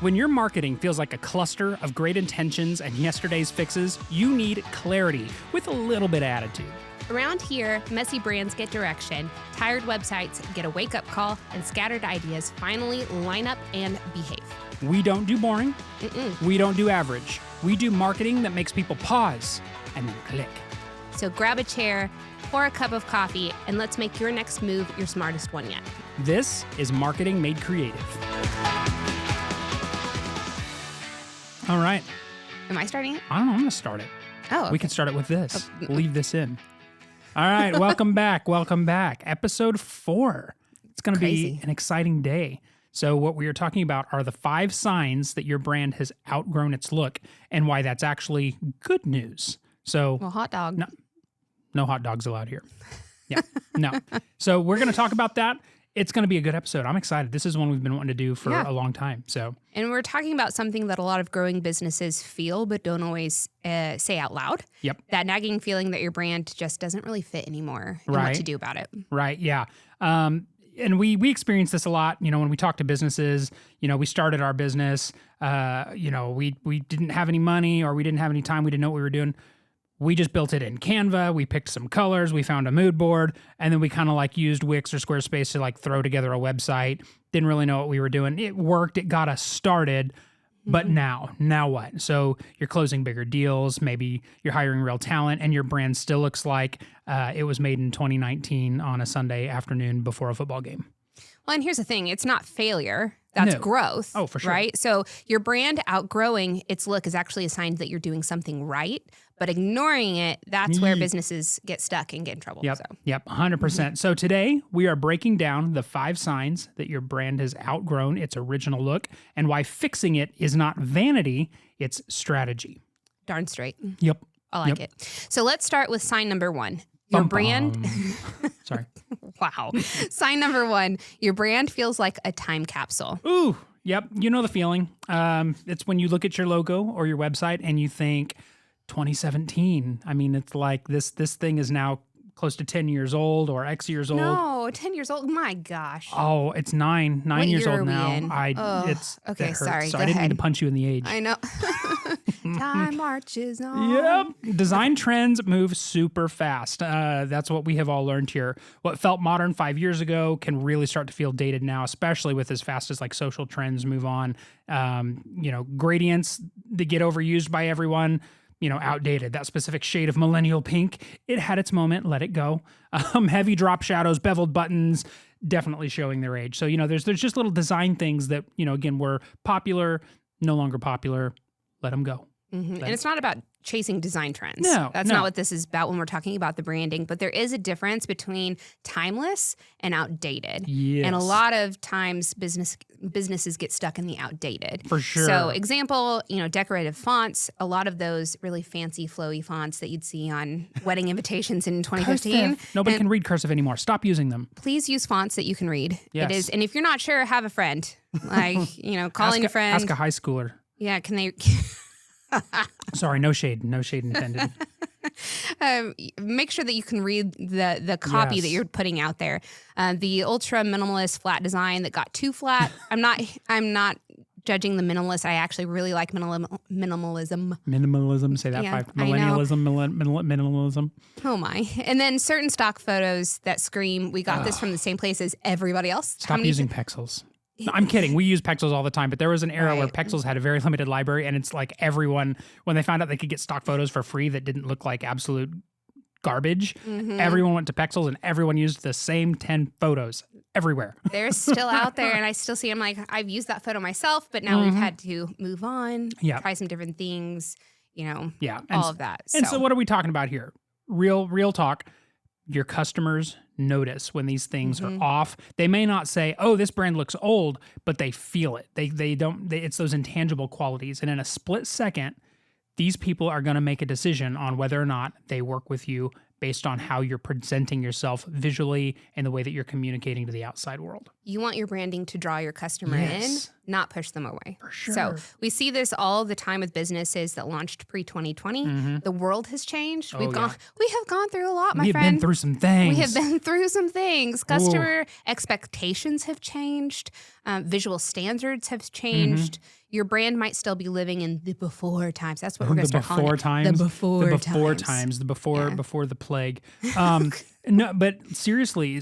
When your marketing feels like a cluster of great intentions and yesterday's fixes, you need clarity with a little bit of attitude. Around here, messy brands get direction, tired websites get a wake-up call, and scattered ideas finally line up and behave. We don't do boring. We don't do average. We do marketing that makes people pause and then click. So grab a chair, pour a cup of coffee, and let's make your next move your smartest one yet. This is Marketing Made Creative. All right. Am I starting it? I don't know. I'm going to start it. Oh, okay. We can start it with this. Leave this in. All right. Welcome back. Welcome back. Episode 4. It's going to be an exciting day. So what we are talking about are the 5 signs that your brand has outgrown its look and why that's actually good news. So, well, hot dog. No hot dogs allowed here. Yeah, no. So we're going to talk about that. It's going to be a good episode. I'm excited. This is one we've been wanting to do for a long time. And we're talking about something that a lot of growing businesses feel but don't always say out loud. Yep. That nagging feeling that your brand just doesn't really fit anymore and what to do about it. Right, yeah. And we experience this a lot, when we talk to businesses. We started our business, we didn't have any money or we didn't have any time. We didn't know what we were doing. We just built it in Canva. We picked some colors. We found a mood board. And then we kind of used Wix or Squarespace to throw together a website. Didn't really know what we were doing. It worked. It got us started. But now what? So you're closing bigger deals. Maybe you're hiring real talent and your brand still looks like it was made in 2019 on a Sunday afternoon before a football game. Well, and here's the thing. It's not failure. That's growth. Oh, for sure. Right? So your brand outgrowing its look is actually a sign that you're doing something right, but ignoring it, that's where businesses get stuck and get in trouble. Yep, 100%. So today we are breaking down the 5 signs that your brand has outgrown its original look and why fixing it is not vanity, it's strategy. Darn straight. Yep. I like it. So let's start with sign number 1. Your brand. Sorry. Wow. Sign number 1, your brand feels like a time capsule. Ooh, yep. You know the feeling. It's when you look at your logo or your website and you think 2017. I mean, it's like this thing is now close to 10 years old or X years old. No, 10 years old. My gosh. Oh, it's 9 years old now. Okay, sorry. So I didn't mean to punch you in the age. I know. Time marches on. Yep. Design trends move super fast. That's what we have all learned here. What felt modern 5 years ago can really start to feel dated now, especially with as fast as social trends move on. Gradients that get overused by everyone. Outdated. That specific shade of millennial pink, it had its moment, let it go. Heavy drop shadows, beveled buttons, definitely showing their age. So, there's just little design things that, again, were popular, no longer popular, let them go. And it's not about chasing design trends. No, That's not what this is about when we're talking about the branding, but there is a difference between timeless and outdated. Yes. And a lot of times businesses get stuck in the outdated. For sure. So example, decorative fonts, a lot of those really fancy flowy fonts that you'd see on wedding invitations in 2015. Cursive. Nobody can read cursive anymore. Stop using them. Please use fonts that you can read. Yes. It is, and if you're not sure, have a friend. Call in your friend. Ask a high schooler. Yeah, can they... Sorry, no shade intended. Make sure that you can read the copy that you're putting out there. The ultra minimalist flat design that got too flat. I'm not judging the minimalist. I actually really like minimalism. Minimalism, say that 5. Millennialism, minimalism. Oh my. And then certain stock photos that scream, we got this from the same place as everybody else. Stop using pixels. No, I'm kidding. We use Pexels all the time, but there was an era where Pexels had a very limited library, and it's like everyone, when they found out they could get stock photos for free that didn't look like absolute garbage, everyone went to Pexels and everyone used the same 10 photos everywhere. They're still out there, and I still see them. I've used that photo myself, but now we've had to move on, try some different things, all of that. And so what are we talking about here? Real talk. Your customers notice when these things are off. They may not say, "Oh, this brand looks old," but they feel it. It's those intangible qualities. And in a split second, these people are going to make a decision on whether or not they work with you based on how you're presenting yourself visually and the way that you're communicating to the outside world. You want your branding to draw your customer in, not push them away. For sure. So we see this all the time with businesses that launched pre-2020. The world has changed. We have gone through a lot, my friend. We have been through some things. We have been through some things. Customer expectations have changed. Visual standards have changed. Your brand might still be living in the before times. That's what we're going to start calling it. The before times. Before the plague. No, but seriously,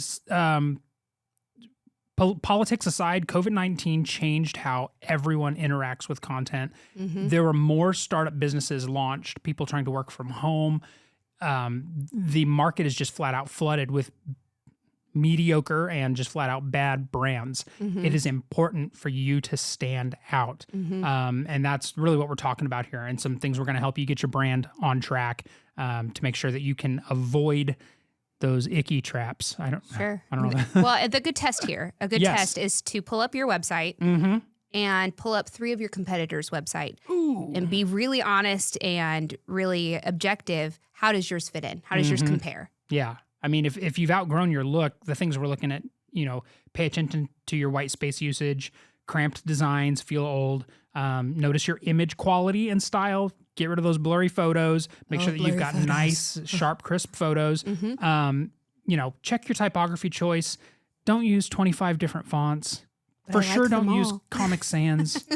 politics aside, COVID-19 changed how everyone interacts with content. There were more startup businesses launched, people trying to work from home. The market is just flat out flooded with mediocre and just flat out bad brands. It is important for you to stand out. And that's really what we're talking about here. And some things we're going to help you get your brand on track to make sure that you can avoid those icky traps. I don't know. Well, the good test here, a good test is to pull up your website and pull up 3 of your competitors' website and be really honest and really objective. How does yours fit in? How does yours compare? Yeah. I mean, if you've outgrown your look, the things we're looking at, pay attention to your white space usage, cramped designs, feel old, notice your image quality and style. Get rid of those blurry photos. Make sure that you've got nice, sharp, crisp photos. Check your typography choice. Don't use 25 different fonts. For sure, don't use Comic Sans.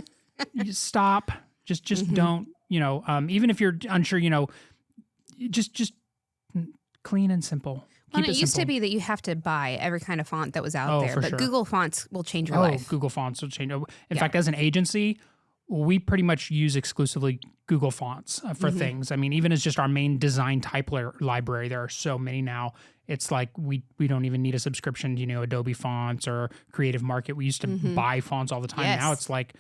You stop. Just don't. Even if you're unsure, just clean and simple. Well, it used to be that you have to buy every kind of font that was out there, but Google Fonts will change your life. Google Fonts will change. In fact, as an agency, we pretty much use exclusively Google Fonts for things. I mean, even as just our main design type library, there are so many now. It's like we don't even need a subscription to, Adobe Fonts or Creative Market. We used to buy fonts all the time. Now it's like,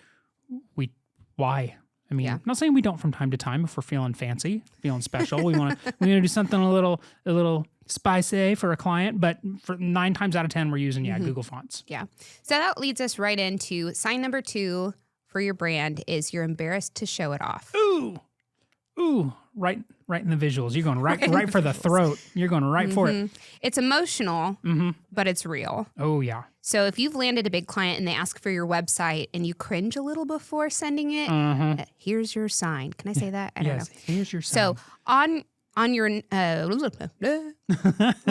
why? I mean, I'm not saying we don't from time to time if we're feeling fancy, feeling special. We want to do something a little spicy for a client, but for 9 times out of 10, we're using Google Fonts. Yeah. So that leads us right into sign number 2 for your brand is you're embarrassed to show it off. Ooh, right in the visuals. You're going right for the throat. You're going right for it. It's emotional, but it's real. Oh yeah. So if you've landed a big client and they ask for your website and you cringe a little before sending it, here's your sign. Can I say that? I don't know. Here's your sign. So on your when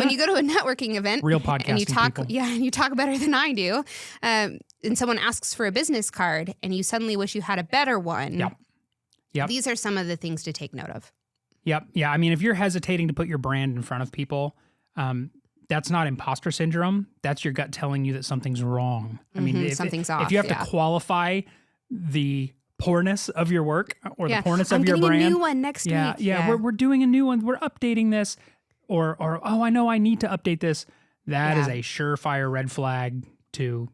you go to a networking event, real podcasting and you talk, people. and you talk better than I do, and someone asks for a business card, and you suddenly wish you had a better one. Yep. These are some of the things to take note of. Yep. Yeah. I mean, if you're hesitating to put your brand in front of people, that's not imposter syndrome. That's your gut telling you that something's wrong. I mean, something's off. If you have to qualify the poorness of your work or the poorness of your brand. I'm brand. getting a new one next week. Yeah. We're doing a new one. We're updating this. Or I know I need to update this. That is a surefire red flag to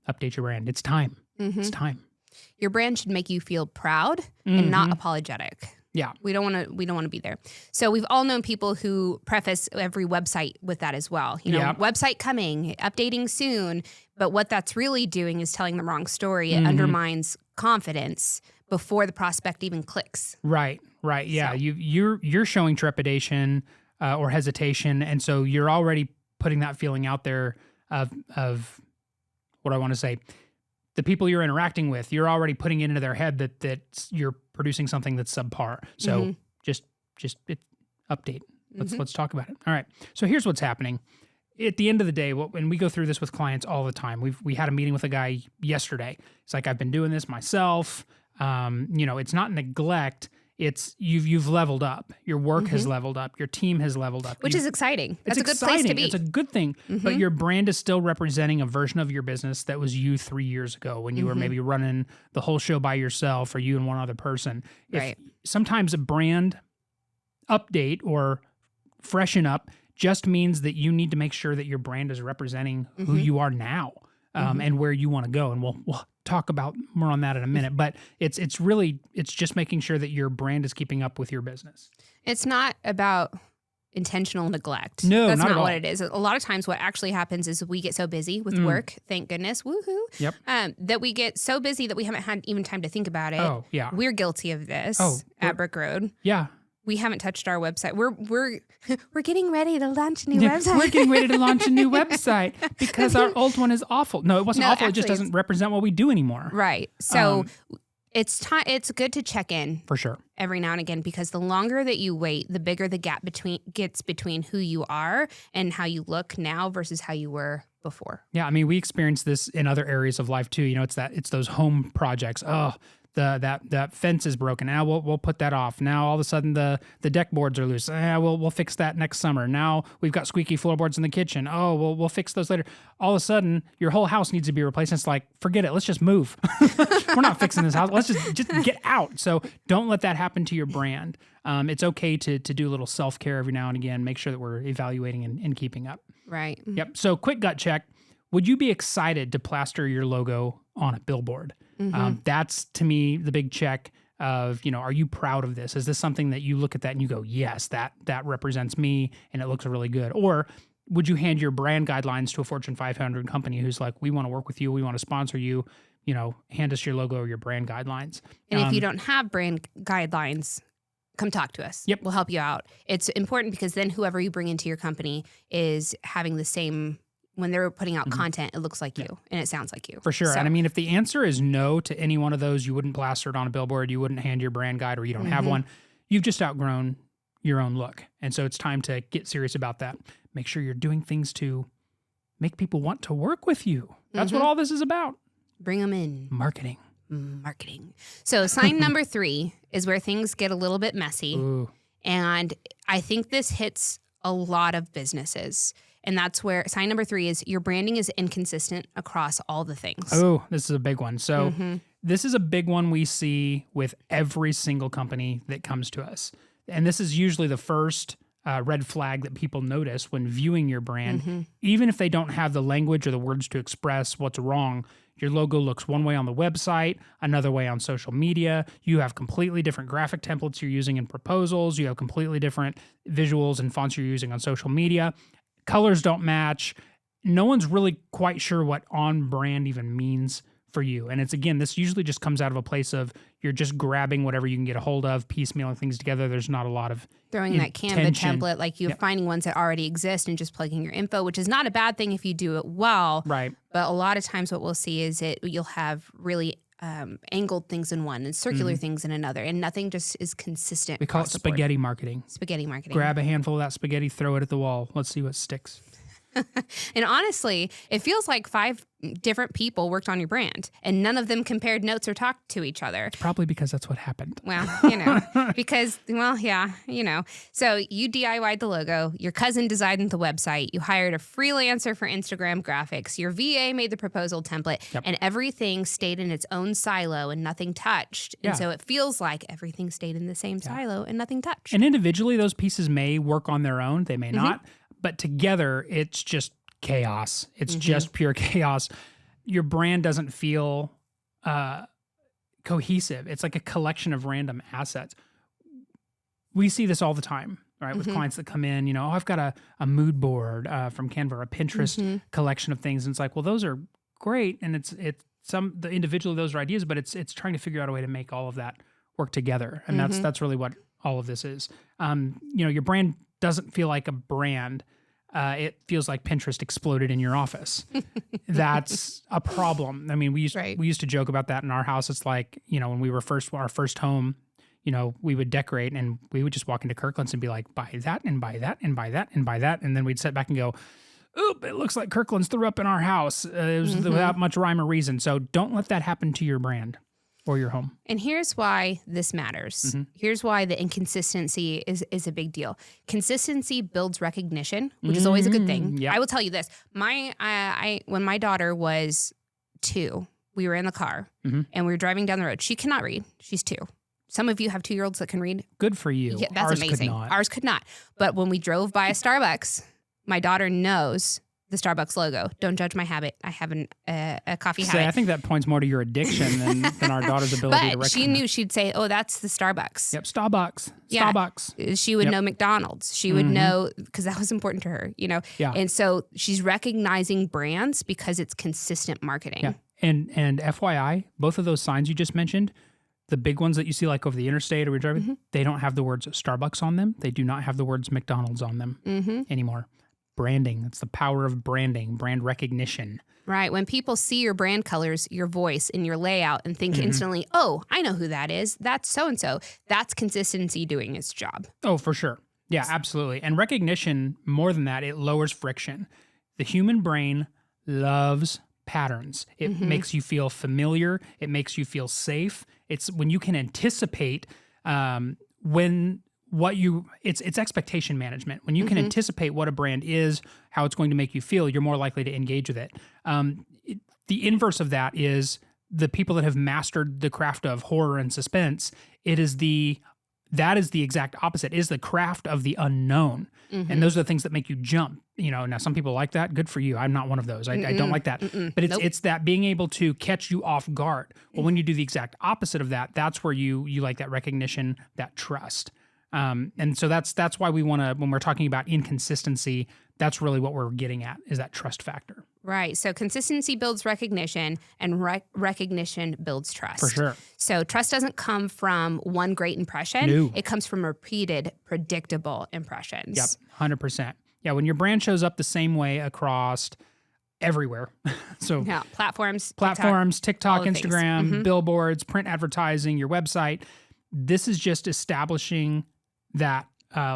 update your brand. It's time. It's time. Your brand should make you feel proud and not apologetic. Yeah. We don't want to be there. So we've all known people who preface every website with that as well. Website coming, updating soon. But what that's really doing is telling the wrong story. It undermines confidence before the prospect even clicks. Right. Yeah. So. You're showing trepidation or hesitation. And so you're already putting that feeling out there of what I want to say. The people you're interacting with, you're already putting it into their head that you're producing something that's subpar. So just update. Let's talk about it. All right. So here's what's happening. At the end of the day, when we go through this with clients all the time, we had a meeting with a guy yesterday. It's like, I've been doing this myself. It's not neglect. It's you've leveled up. Your work has leveled up. Your team has leveled up. Which is exciting. That's a good place to be. It's a good thing. But your brand is still representing a version of your business that was you 3 years ago when you were maybe running the whole show by yourself or you and one other person. Right. Sometimes a brand update or freshen up just means that you need to make sure that your brand is representing who you are now and where you want to go. And we'll talk about more on that in a minute, but it's just making sure that your brand is keeping up with your business. It's not about intentional neglect. No, that's not what it is. A lot of times what actually happens is we get so busy with work, thank goodness, woohoo, that we get so busy that we haven't had even time to think about it. Oh, yeah. We're guilty of this at Bryckroad. Yeah. We haven't touched our website. We're getting ready to launch a new website. We're getting ready to launch a new website because our old one is awful. No, it wasn't awful. It just doesn't represent what we do anymore. Right. So it's time. It's good to check in for sure every now and again, because the longer that you wait, the bigger the gap gets between who you are and how you look now versus how you were before. Yeah, I mean, we experience this in other areas of life too. You know, it's those home projects. Oh, that fence is broken. Now we'll put that off. Now all of a sudden the deck boards are loose. We'll fix that next summer. Now we've got squeaky floorboards in the kitchen. Oh, we'll fix those later. All of a sudden your whole house needs to be replaced. And it's like, forget it. Let's just move. We're not fixing this house. Let's just get out. So don't let that happen to your brand. It's okay to do a little self-care every now and again. Make sure that we're evaluating and keeping up. Right. Yep. So quick gut check. Would you be excited to plaster your logo on a billboard? That's, to me, the big check of, are you proud of this? Is this something that you look at that and you go, yes, that represents me and it looks really good? Or would you hand your brand guidelines to a Fortune 500 company who's like, we want to work with you, we want to sponsor you, hand us your logo or your brand guidelines? And if you don't have brand guidelines, come talk to us. Yep. We'll help you out. It's important because then whoever you bring into your company is having the same. When they're putting out content, it looks like you and it sounds like you. For sure. So, and I mean, if the answer is no to any one of those, you wouldn't plaster it on a billboard, you wouldn't hand your brand guide, or you don't have one, you've just outgrown your own look. And so it's time to get serious about that. Make sure you're doing things to make people want to work with you. That's what all this is about. Bring them in. Marketing. So sign number 3 is where things get a little bit messy. Ooh. And I think this hits a lot of businesses. And that's where sign number 3 is your branding is inconsistent across all the things. Oh, this is a big one. So this is a big one we see with every single company that comes to us. And this is usually the first red flag that people notice when viewing your brand. Even if they don't have the language or the words to express what's wrong, your logo looks one way on the website, another way on social media. You have completely different graphic templates you're using in proposals. You have completely different visuals and fonts you're using on social media. Colors don't match. No one's really quite sure what on brand even means for you. And this usually just comes out of a place of you're just grabbing whatever you can get a hold of, piecemealing things together. There's not a lot of throwing that Canva template, like you're finding ones that already exist and just plugging your info, which is not a bad thing if you do it well. Right. But a lot of times what we'll see is you'll have really angled things in one and circular things in another, and nothing just is consistent. We call it spaghetti marketing. Spaghetti marketing. Grab a handful of that spaghetti, throw it at the wall. Let's see what sticks. And honestly, it feels like 5 different people worked on your brand and none of them compared notes or talked to each other. It's probably because that's what happened. Well, So you DIY'd the logo, your cousin designed the website, you hired a freelancer for Instagram graphics, your VA made the proposal template, and everything stayed in its own silo and nothing touched. And so it feels like everything stayed in the same silo and nothing touched. And individually, those pieces may work on their own. They may not. But together, it's just chaos. It's just pure chaos. Your brand doesn't feel cohesive. It's like a collection of random assets. We see this all the time, right? With clients that come in, I've got a mood board from Canva, a Pinterest collection of things. And it's like, well, those are great. And the individual of those are ideas, but it's trying to figure out a way to make all of that work together. And that's really what all of this is. Your brand doesn't feel like a brand. It feels like Pinterest exploded in your office. That's a problem. I mean, we used to joke about that in our house. It's like, when we were our first home, we would decorate and we would just walk into Kirkland's and be like, buy that and buy that and buy that and buy that. And then we'd sit back and go, oop, it looks like Kirkland's threw up in our house. It was without much rhyme or reason. So don't let that happen to your brand or your home. And here's why this matters. Here's why the inconsistency is a big deal. Consistency builds recognition, which is always a good thing. Yep. I will tell you this. When my daughter was 2, we were in the car and we were driving down the road. She cannot read. She's 2. Some of you have 2-year-olds that can read. Good for you. Yeah, that's amazing. Ours could not. But when we drove by a Starbucks, my daughter knows the Starbucks logo. Don't judge my habit. I have a coffee habit. I think that points more to your addiction than our daughter's ability to recognize. But she knew. She'd say, oh, that's the Starbucks. Yep, Starbucks. Yeah. Starbucks. She would know McDonald's. She would know, because that was important to her, Yeah. And so she's recognizing brands because it's consistent marketing. Yeah. And FYI, both of those signs you just mentioned, the big ones that you see like over the interstate or we're driving, they don't have the words Starbucks on them. They do not have the words McDonald's on them anymore. Branding. It's the power of branding, brand recognition. Right. When people see your brand colors, your voice, and your layout and think instantly, oh, I know who that is. That's so-and-so. That's consistency doing its job. Oh, for sure. Yeah, absolutely. And recognition, more than that, it lowers friction. The human brain loves patterns. It makes you feel familiar. It makes you feel safe. It's when you can anticipate it's expectation management. When you can anticipate what a brand is, how it's going to make you feel, you're more likely to engage with it. The inverse of that is the people that have mastered the craft of horror and suspense. That is the exact opposite. It is the craft of the unknown. And those are the things that make you jump. Now some people like that. Good for you. I'm not one of those. I don't like that. But it's that being able to catch you off guard. Well, when you do the exact opposite of that, that's where you like that recognition, that trust. And so that's why we want to, when we're talking about inconsistency, that's really what we're getting at, is that trust factor. Right. So consistency builds recognition, and recognition builds trust. For sure. So trust doesn't come from one great impression. No. It comes from repeated, predictable impressions. Yep, 100%. Yeah, when your brand shows up the same way across everywhere. So yeah, platforms, TikTok, Instagram, things. billboards, print advertising, your website. This is just establishing that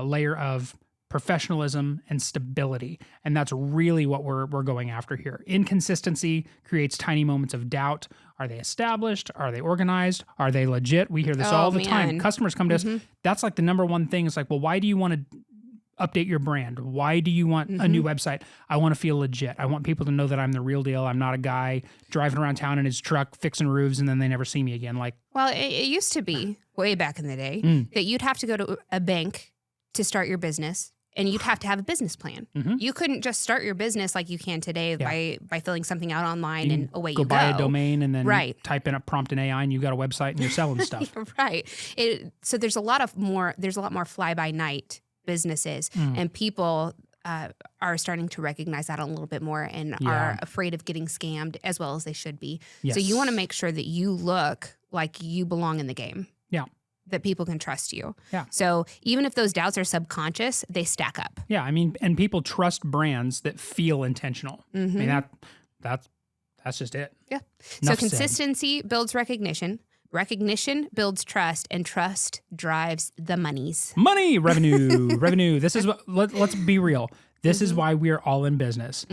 layer of professionalism and stability. And that's really what we're going after here. Inconsistency creates tiny moments of doubt. Are they established? Are they organized? Are they legit? We hear this all the time. Customers come to us. That's like the number one thing. It's like, well, why do you want to update your brand? Why do you want a new website? I want to feel legit. I want people to know that I'm the real deal. I'm not a guy driving around town in his truck fixing roofs and then they never see me again. Well, it used to be way back in the day that you'd have to go to a bank to start your business, and you'd have to have a business plan. You couldn't just start your business like you can today by filling something out online and away you go. Go buy a domain and then type in a prompt in AI and you've got a website and you're selling stuff. Right. So there's a lot more fly by night businesses, and people are starting to recognize that a little bit more and are afraid of getting scammed as well as they should be. Yes. So you want to make sure that you look like you belong in the game. Yeah. That people can trust you. Yeah. So even if those doubts are subconscious, they stack up. Yeah. I mean, and people trust brands that feel intentional. I mean, that's just it. Yeah. Enough so consistency builds recognition. Recognition builds trust, and trust drives the monies. Money, revenue. This is what, let's be real. This is why we're all in business.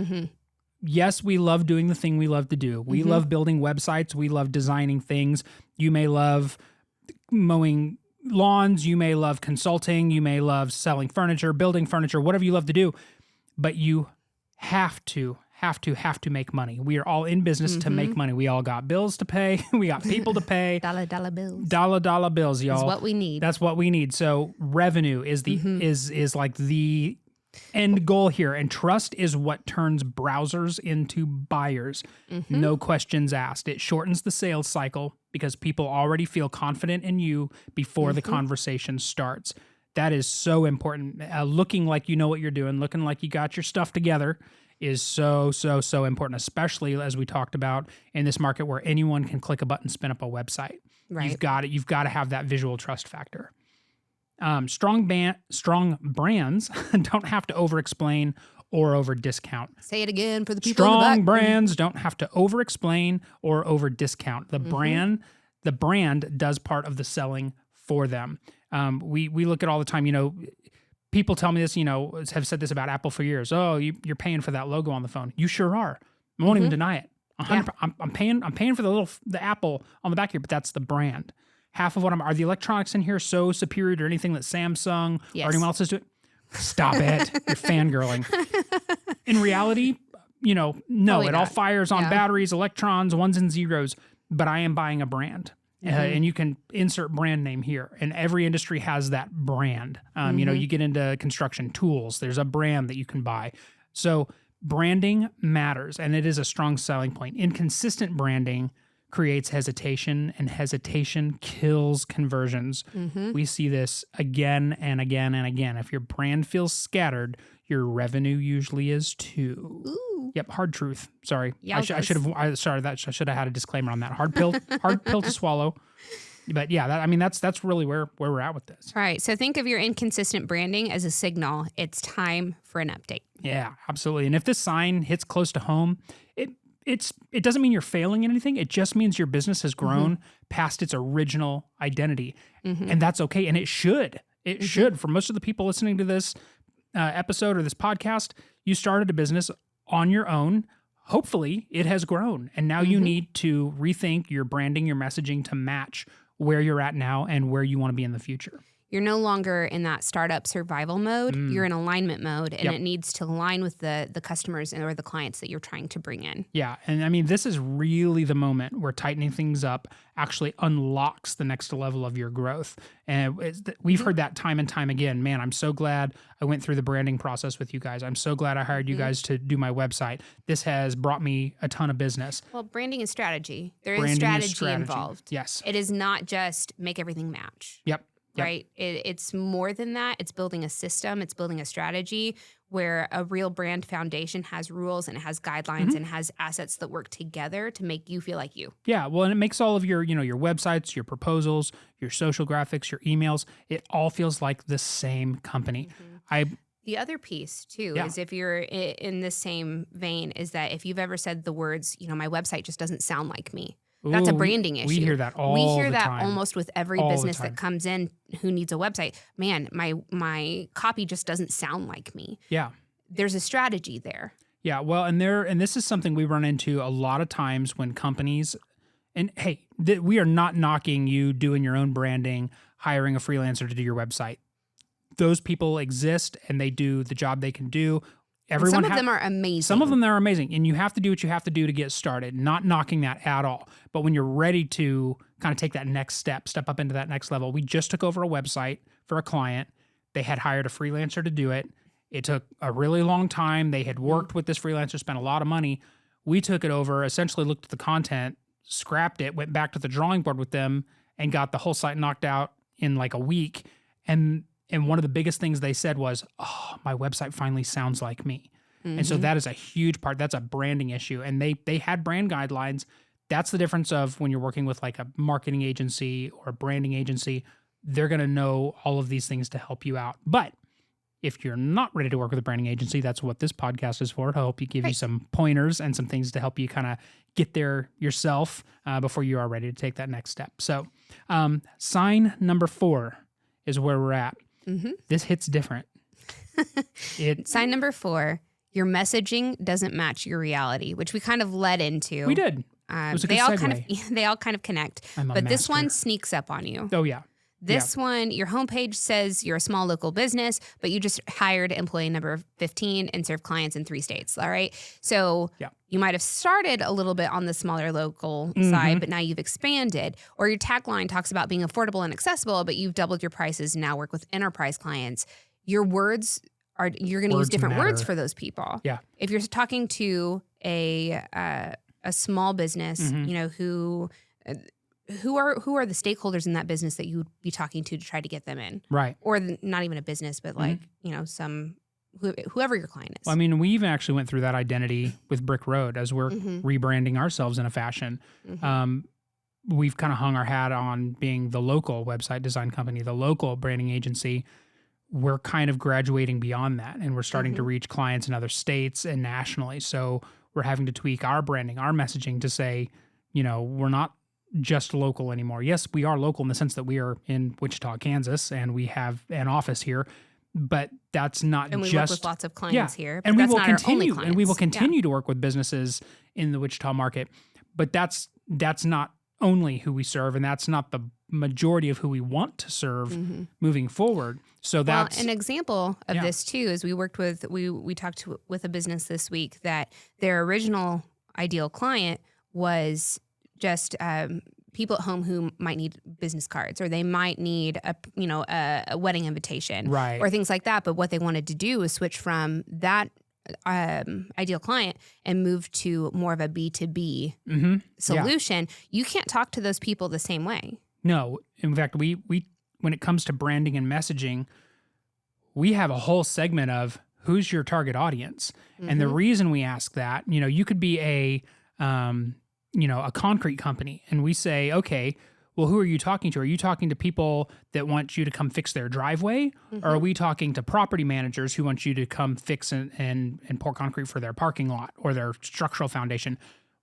Yes, we love doing the thing we love to do. We love building websites. We love designing things. You may love mowing lawns. You may love consulting. You may love selling furniture, building furniture, whatever you love to do. But you have to make money. We are all in business to make money. We all got bills to pay. We got people to pay. Dollar bills. Dollar bills, y'all. That's what we need. That's what we need. So revenue is the is like the end goal here, and trust is what turns browsers into buyers. No questions asked. It shortens the sales cycle because people already feel confident in you before the conversation starts. That is so important. Looking like you know what you're doing, looking like you got your stuff together is so important, especially as we talked about in this market where anyone can click a button, spin up a website. Right. You've got to have that visual trust factor. Strong brands don't have to over-explain or over-discount. Say it again for the people in the back. Strong brands don't have to over-explain or over-discount. The brand does part of the selling for them. We look at all the time, people tell me this, have said this about Apple for years. Oh, you're paying for that logo on the phone. You sure are. I won't even deny it. I'm paying for the Apple on the back here, but that's the brand. Half of what are the electronics in here so superior to anything that Samsung or anyone else is doing? Stop it. You're fangirling. In reality, no, it all fires on batteries, electrons, ones and zeros, but I am buying a brand. And you can insert brand name here, and every industry has that brand. You get into construction tools, there's a brand that you can buy. So branding matters, and it is a strong selling point. Inconsistent branding creates hesitation, and hesitation kills conversions. We see this again and again and again. If your brand feels scattered, your revenue usually is too. Ooh. Yep, hard truth. Sorry, I should have had a disclaimer on that. Hard pill to swallow. But yeah, that's really where we're at with this. All right. So think of your inconsistent branding as a signal. It's time for an update. Yeah, absolutely. And if this sign hits close to home, it doesn't mean you're failing in anything. It just means your business has grown past its original identity, and that's okay. And it should. It should. For most of the people listening to this episode or this podcast, you started a business on your own. Hopefully, it has grown, and now you need to rethink your branding, your messaging to match where you're at now and where you want to be in the future. You're no longer in that startup survival mode. You're in alignment mode, and it needs to align with the customers or the clients that you're trying to bring in. Yeah, and this is really the moment where tightening things up actually unlocks the next level of your growth. And we've heard that time and time again. Man, I'm so glad I went through the branding process with you guys. I'm so glad I hired you guys to do my website. This has brought me a ton of business. Well, branding is strategy. There is strategy involved. Yes. It is not just make everything match. Yep. Right? It's more than that. It's building a system. It's building a strategy where a real brand foundation has rules and it has guidelines and has assets that work together to make you feel like you. Yeah. Well, and it makes all of your websites, your proposals, your social graphics, your emails, it all feels like the same company. The other piece, too, is if you're in the same vein, is that if you've ever said the words, my website just doesn't sound like me. That's a branding issue. We hear that all the time. We hear that almost with every business that comes in who needs a website. Man, my copy just doesn't sound like me. Yeah. There's a strategy there. Yeah, well, and this is something we run into a lot of times when companies, and hey, we are not knocking you doing your own branding, hiring a freelancer to do your website. Those people exist and they do the job they can do. Some of them are amazing. Some of them are amazing, and you have to do what you have to do to get started. Not knocking that at all. But when you're ready to kind of take that next step up into that next level, we just took over a website for a client. They had hired a freelancer to do it. It took a really long time. They had worked with this freelancer, spent a lot of money. We took it over, essentially looked at the content, scrapped it, went back to the drawing board with them, and got the whole site knocked out in like a week. And one of the biggest things they said was, oh, my website finally sounds like me. And so that is a huge part. That's a branding issue. And they had brand guidelines. That's the difference of when you're working with like a marketing agency or a branding agency. They're going to know all of these things to help you out. But if you're not ready to work with a branding agency, that's what this podcast is for, to help you give you some pointers and some things to help you kind of get there yourself before you are ready to take that next step. So sign number 4 is where we're at. This hits different. Sign number 4, your messaging doesn't match your reality, which we kind of led into. We did. It was a good segue. They all kind of connect. But this one sneaks up on you. Oh, yeah. This one, your homepage says you're a small local business, but you just hired employee number 15 and serve clients in 3 states. All right. So you might have started a little bit on the smaller local side, but now you've expanded. Or your tagline talks about being affordable and accessible, but you've doubled your prices and now work with enterprise clients. Your words you're going to use different words for those people. Yeah. If you're talking to a small business, who are the stakeholders in that business that you would be talking to try to get them in? Right. Or not even a business, but like, whoever your client is. Well, I mean, we even actually went through that identity with Bryckroad as we're rebranding ourselves in a fashion. We've kind of hung our hat on being the local website design company, the local branding agency. We're kind of graduating beyond that, and we're starting to reach clients in other states and nationally. So we're having to tweak our branding, our messaging to say, we're not just local anymore. Yes, we are local in the sense that we are in Wichita, Kansas, and we have an office here, but that's not and we just work with lots of clients here. But and that's we will not continue, our only clients. and we will continue to work with businesses in the Wichita market. But that's not only who we serve, and that's not the majority of who we want to serve moving forward. So that's an example of this too. Is we talked with a business this week that their original ideal client was just people at home who might need business cards, or they might need a wedding invitation, right, or things like that. But what they wanted to do was switch from that ideal client and move to more of a B2B solution. You can't talk to those people the same way. No, in fact, we when it comes to branding and messaging, we have a whole segment of who's your target audience, and the reason we ask that, you could be a concrete company, and we say, okay, well, who are you talking to? Are you talking to people that want you to come fix their driveway? Or are we talking to property managers who want you to come fix and pour concrete for their parking lot or their structural foundation?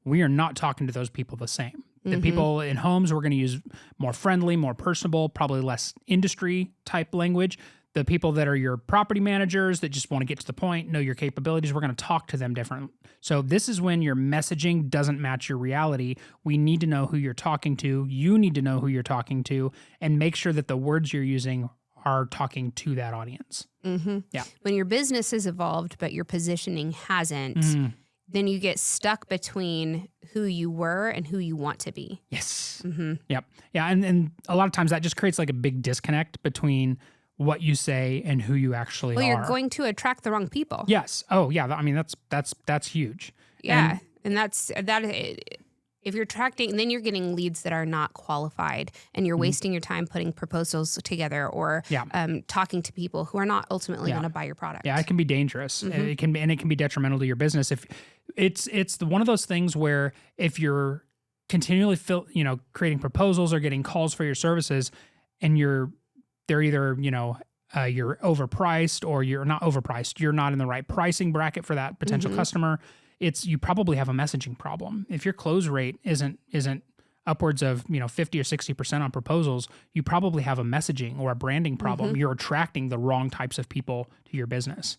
We are not talking to those people the same. The people in homes, we're going to use more friendly, more personable, probably less industry type language. The people that are your property managers that just want to get to the point, know your capabilities, we're going to talk to them different. So this is when your messaging doesn't match your reality. We need to know who you're talking to. You need to know who you're talking to and make sure that the words you're using are talking to that audience. Yeah. When your business has evolved, but your positioning hasn't, then you get stuck between who you were and who you want to be. Yes. Yep. Yeah. And a lot of times that just creates like a big disconnect between what you say and who you actually are. Well, you're going to attract the wrong people. Yes. Oh, yeah. I mean, that's huge. Yeah. And that's if you're attracting, then you're getting leads that are not qualified and you're wasting your time putting proposals together or talking to people who are not ultimately going to buy your product. Yeah, it can be dangerous. It can be detrimental to your business. If it's one of those things where if you're continually creating proposals or getting calls for your services and they're either, you're overpriced or you're not overpriced. You're not in the right pricing bracket for that potential customer. You probably have a messaging problem. If your close rate isn't upwards of 50 or 60% on proposals, you probably have a messaging or a branding problem. You're attracting the wrong types of people to your business.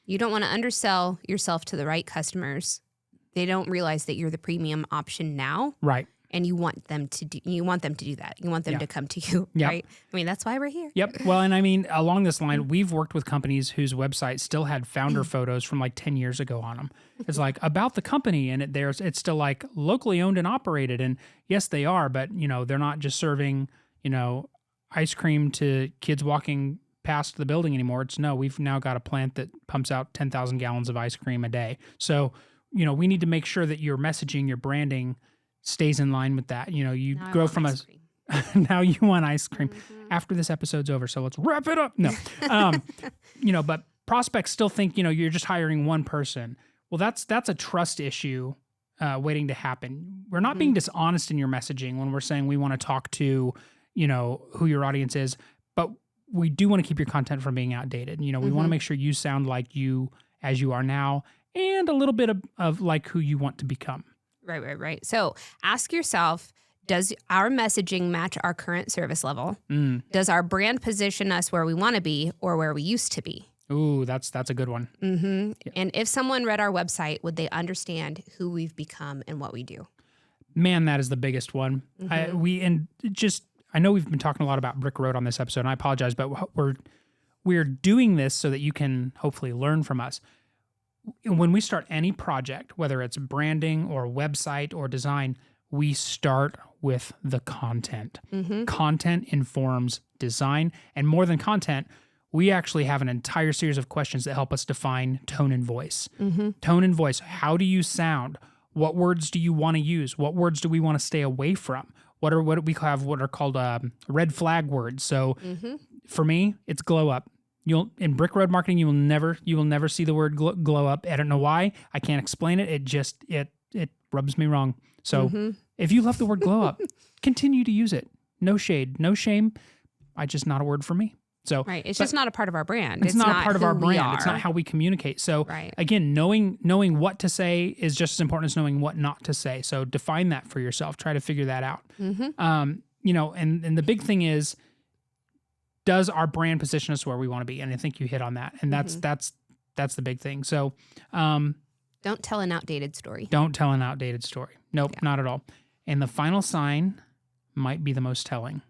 You don't want to undersell yourself to the right customers. They don't realize that you're the premium option now. Right. And you want them to do that. You want them to come to you, right? I mean, that's why we're here. Yep. Well, and I mean, along this line, we've worked with companies whose websites still had founder photos from like 10 years ago on them. It's like about the company, and it's still like locally owned and operated. And yes, they are, but they're not just serving ice cream to kids walking past the building anymore. We've now got a plant that pumps out 10,000 gallons of ice cream a day. So we need to make sure that your messaging, your branding stays in line with that. You now grow from now you want ice cream after this episode's over. So let's wrap it up. No, but prospects still think, you're just hiring one person. Well, that's a trust issue waiting to happen. We're not being dishonest in your messaging when we're saying we want to talk to, who your audience is, but we do want to keep your content from being outdated. We want to make sure you sound like you as you are now and a little bit of like who you want to become. Right. So ask yourself, does our messaging match our current service level? Does our brand position us where we want to be or where we used to be? Ooh, that's a good one. Yeah. And if someone read our website, would they understand who we've become and what we do? Man, that is the biggest one. I know we've been talking a lot about Bryckroad on this episode, and I apologize, but we're doing this so that you can hopefully learn from us. When we start any project, whether it's branding or website or design, we start with the content. Content informs design, and more than content, we actually have an entire series of questions that help us define tone and voice. Tone and voice. How do you sound? What words do you want to use? What words do we want to stay away from? What are called red flag words. So for me, it's glow up. In Bryckroad marketing, you will never see the word glow up. I don't know why. I can't explain it. It rubs me wrong. So if you love the word glow up, continue to use it. No shade, no shame. Just not a word for me. So it's just not a part of our brand. It's not a part of our brand. It's not how we communicate. So again, knowing what to say is just as important as knowing what not to say. So define that for yourself. Try to figure that out. And the big thing is, does our brand position us where we want to be? And I think you hit on that. And that's the big thing. So don't tell an outdated story. Don't tell an outdated story. Nope, not at all. And the final sign might be the most telling.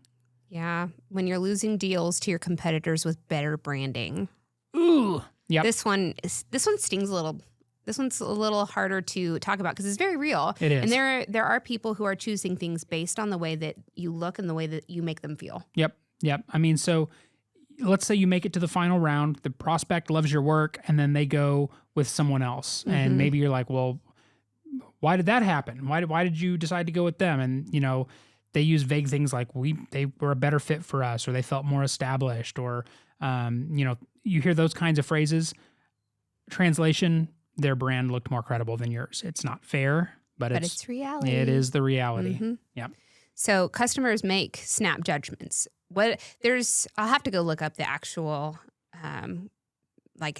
Yeah, when you're losing deals to your competitors with better branding. Ooh, yep. This one stings a little. This one's a little harder to talk about because it's very real. It is. And there are people who are choosing things based on the way that you look and the way that you make them feel. Yep. I mean, so let's say you make it to the final round, the prospect loves your work, and then they go with someone else. And maybe you're like, well, why did that happen? Why did you decide to go with them? And, they use vague things like they were a better fit for us, or they felt more established, or, you hear those kinds of phrases. Translation, their brand looked more credible than yours. It's not fair, but it's reality. It is the reality. Yep. So customers make snap judgments. I'll have to go look up the actual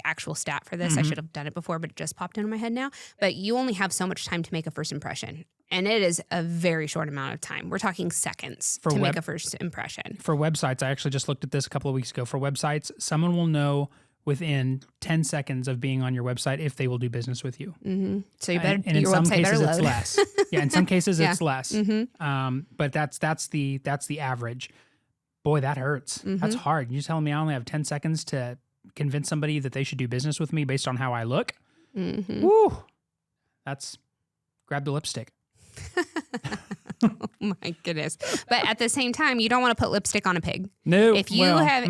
actual stat for this. I should have done it before, but it just popped into my head now. But you only have so much time to make a first impression. And it is a very short amount of time. We're talking seconds to make a first impression. For websites, I actually just looked at this a couple of weeks ago. For websites, someone will know within 10 seconds of being on your website if they will do business with you. So you better, and in your some website cases better it's load. less. Yeah, in some cases it's less. But that's the average. Boy, that hurts. That's hard. You telling me I only have 10 seconds to convince somebody that they should do business with me based on how I look? Woo! That's grab the lipstick. Oh my goodness. But at the same time, you don't want to put lipstick on a pig. No. If you have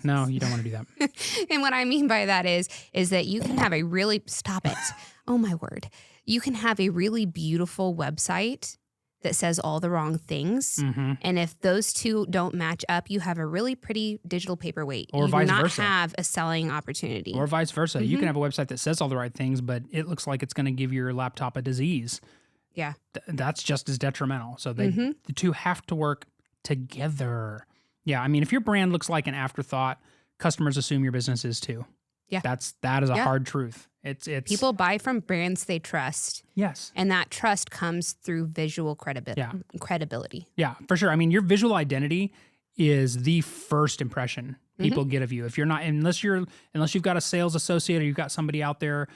no, you don't want to do that. And what I mean by that is that you can have a really stop it. Oh my word. You can have a really beautiful website that says all the wrong things. And if those two don't match up, you have a really pretty digital paperweight. Or you vice do not versa. have a selling opportunity. Or vice versa. You can have a website that says all the right things, but it looks like it's going to give your laptop a disease. Yeah. That's just as detrimental. So the two have to work together. Yeah, I mean, if your brand looks like an afterthought, customers assume your business is too. Yeah. That is a hard truth. It's People buy from brands they trust. Yes. And that trust comes through visual credibility. Yeah, for sure. I mean, your visual identity is the first impression people get of you. If you're not, unless you've got a sales associate or you've got somebody out there,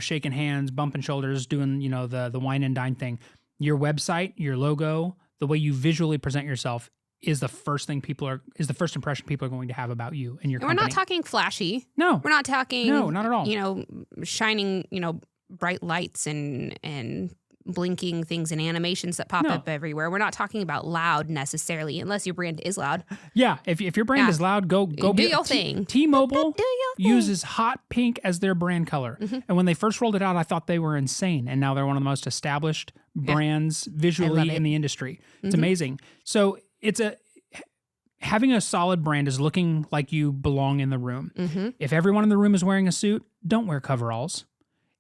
shaking hands, bumping shoulders, doing, the wine and dine thing, your website, your logo, the way you visually present yourself is the first first impression people are going to have about you and your company. We're not talking flashy. No. We're not talking. No, not at all. Shining, bright lights and blinking things and animations that pop up everywhere. We're not talking about loud necessarily, unless your brand is loud. Yeah, if your brand is loud, go do your thing. T-Mobile uses hot pink as their brand color. And when they first rolled it out, I thought they were insane. And now they're one of the most established brands visually in the industry. It's amazing. So having a solid brand is looking like you belong in the room. If everyone in the room is wearing a suit, don't wear coveralls.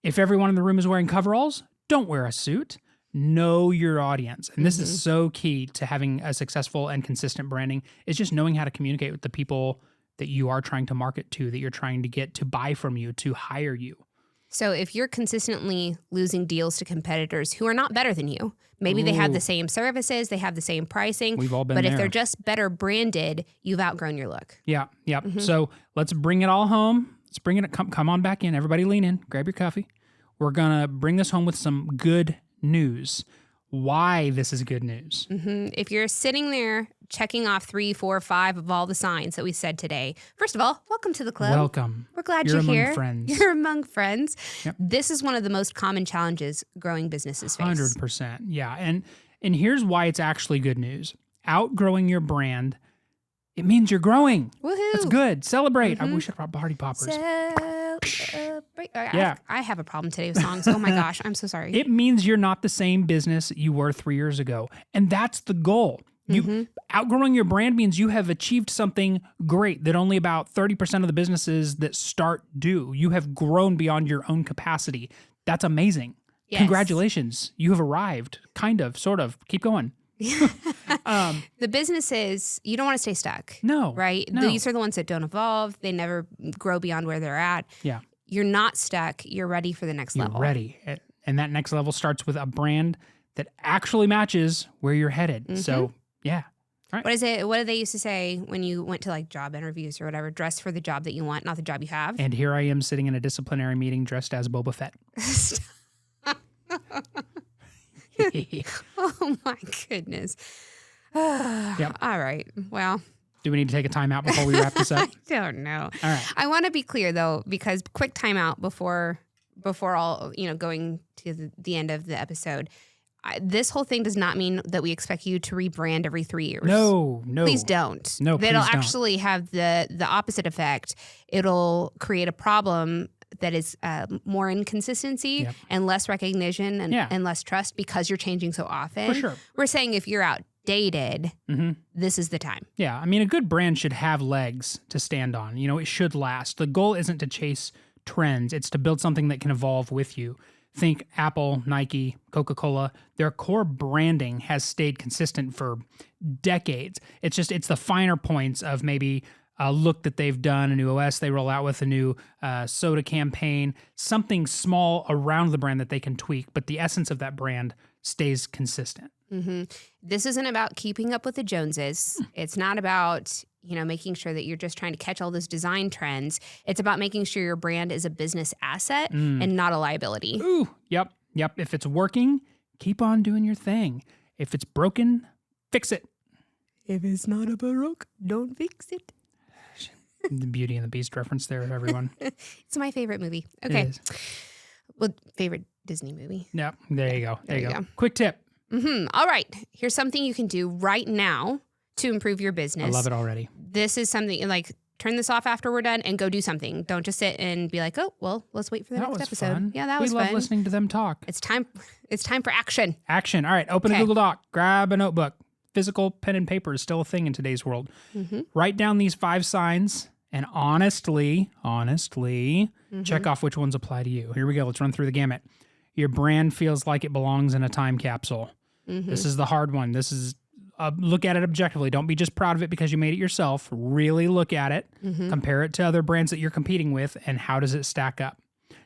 If everyone in the room is wearing coveralls, don't wear a suit. Know your audience. And this is so key to having a successful and consistent branding, is just knowing how to communicate with the people that you are trying to market to, that you're trying to get to buy from you, to hire you. So if you're consistently losing deals to competitors who are not better than you, maybe they have the same services, they have the same pricing. We've all been But there. if they're just better branded, you've outgrown your look. Yeah. So let's bring it all home. Let's bring it. Come on back in. Everybody lean in. Grab your coffee. We're going to bring this home with some good news. Why this is good news. If you're sitting there checking off 3, 4, 5 of all the signs that we said today, first of all, welcome to the club. Welcome. We're glad You're you're among here. friends. You're among friends. Yep. This is one of the most common challenges growing businesses face. 100%. Yeah. And here's why it's actually good news. Outgrowing your brand, it means you're growing. Woohoo. That's good. Celebrate. I wish I brought party poppers. Yeah. I have a problem today with songs. Oh my gosh. I'm so sorry. It means you're not the same business you were 3 years ago. And that's the goal. You outgrowing your brand means you have achieved something great that only about 30% of the businesses that start do. You have grown beyond your own capacity. That's amazing. Yes. Congratulations. You have arrived. Kind of, sort of. Keep going. The businesses, you don't want to stay stuck. No. Right? No. These are the ones that don't evolve. They never grow beyond where they're at. Yeah. You're not stuck. You're ready for the next You're level. ready. And that next level starts with a brand that actually matches where you're headed. So, yeah. All right. What did they used to say when you went to like job interviews or whatever? Dress for the job that you want, not the job you have. And here I am sitting in a disciplinary meeting dressed as Boba Fett. Oh my goodness. Yep. All right. Well, Do we need to take a timeout before we wrap this up? I don't know. All right. I want to be clear though, because quick timeout before all, going to the end of the episode. This whole thing does not mean that we expect you to rebrand every 3 years. No. Please don't. No, That'll please don't. actually have the opposite effect. It'll create a problem that is more inconsistency and less recognition and less trust because you're changing so often. For sure. We're saying if you're outdated, this is the time. Yeah. I mean, a good brand should have legs to stand on. It should last. The goal isn't to chase trends. It's to build something that can evolve with you. think Apple, Nike, Coca-Cola, their core branding has stayed consistent for decades. It's the finer points of maybe a look that they've done, a new OS they roll out with, a new soda campaign, something small around the brand that they can tweak, but the essence of that brand stays consistent. Mm-hmm. This isn't about keeping up with the Joneses. It's not about, making sure that you're just trying to catch all those design trends. It's about making sure your brand is a business asset and not a liability. Ooh, yep. If it's working, keep on doing your thing. If it's broken, fix it. If it's not a baroque, don't fix it. The Beauty and the Beast reference there, everyone. It's my favorite movie. Okay. Well, favorite Disney movie. Yep. There you go. There you go. Quick tip. All right. Here's something you can do right now to improve your business. I love it already. This is something like turn this off after we're done and go do something. Don't just sit and be like, oh, well, let's wait for the next episode. Fun. Yeah, that was fun. We love listening to them talk. It's time for action. Action. All right. Open a Google Doc. Grab a notebook. Physical pen and paper is still a thing in today's world. Write down these 5 signs and honestly, check off which ones apply to you. Here we go. Let's run through the gamut. Your brand feels like it belongs in a time capsule. This is the hard one. This is look at it objectively. Don't be just proud of it because you made it yourself. Really look at it. Compare it to other brands that you're competing with, and how does it stack up?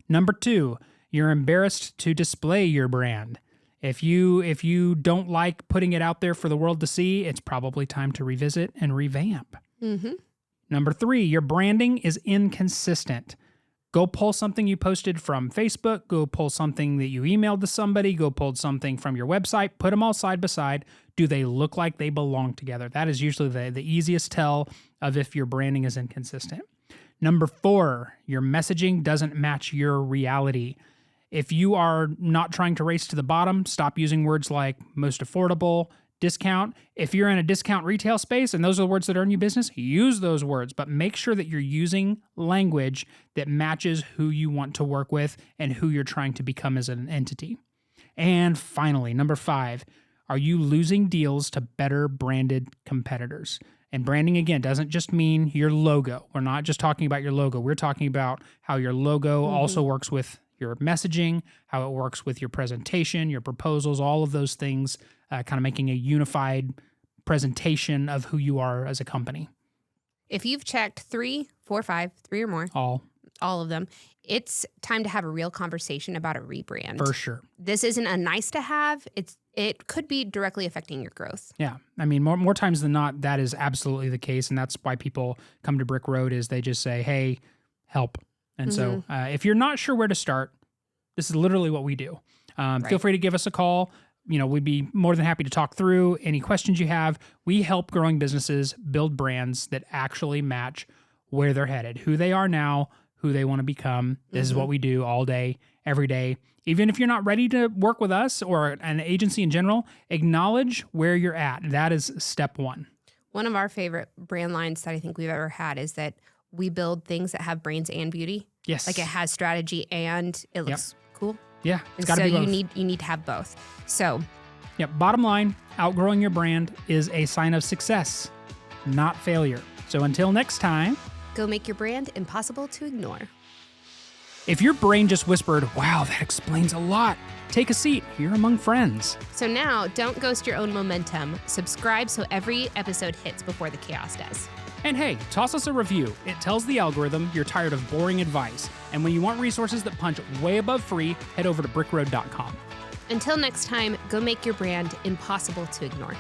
Number 2, you're embarrassed to display your brand. If you don't like putting it out there for the world to see, it's probably time to revisit and revamp. Number 3, your branding is inconsistent. Go pull something you posted from Facebook. Go pull something that you emailed to somebody. Go pull something from your website. Put them all side by side. Do they look like they belong together? That is usually the easiest tell of if your branding is inconsistent. Number 4, your messaging doesn't match your reality. If you are not trying to race to the bottom, stop using words like most affordable, discount. If you're in a discount retail space and those are the words that earn you business, use those words, but make sure that you're using language that matches who you want to work with and who you're trying to become as an entity. And finally, number 5, are you losing deals to better branded competitors? And branding, again, doesn't just mean your logo. We're not just talking about your logo. We're talking about how your logo also works with your messaging, how it works with your presentation, your proposals, all of those things, kind of making a unified presentation of who you are as a company. If you've checked 3, 4, 5, 3 or more, all of them, it's time to have a real conversation about a rebrand. For sure. This isn't a nice to have. It could be directly affecting your growth. Yeah. I mean, more times than not, that is absolutely the case. And that's why people come to Bryckroad is they just say, hey, help. And so if you're not sure where to start, this is literally what we do. Feel free to give us a call. We'd be more than happy to talk through any questions you have. We help growing businesses build brands that actually match where they're headed, who they are now, who they want to become. This is what we do all day, every day. Even if you're not ready to work with us or an agency in general, acknowledge where you're at. That is step 1. One of our favorite brand lines that I think we've ever had is that we build things that have brains and beauty. Yes. Like it has strategy and it looks cool. Yeah. It's got to be both. You need to have both. So. Yep. Bottom line, outgrowing your brand is a sign of success, not failure. So until next time. Go make your brand impossible to ignore. If your brain just whispered, wow, that explains a lot, take a seat. You're among friends. So now, don't ghost your own momentum. Subscribe so every episode hits before the chaos does. And hey, toss us a review. It tells the algorithm you're tired of boring advice. And when you want resources that punch way above free, head over to bryckroad.com. Until next time, go make your brand impossible to ignore.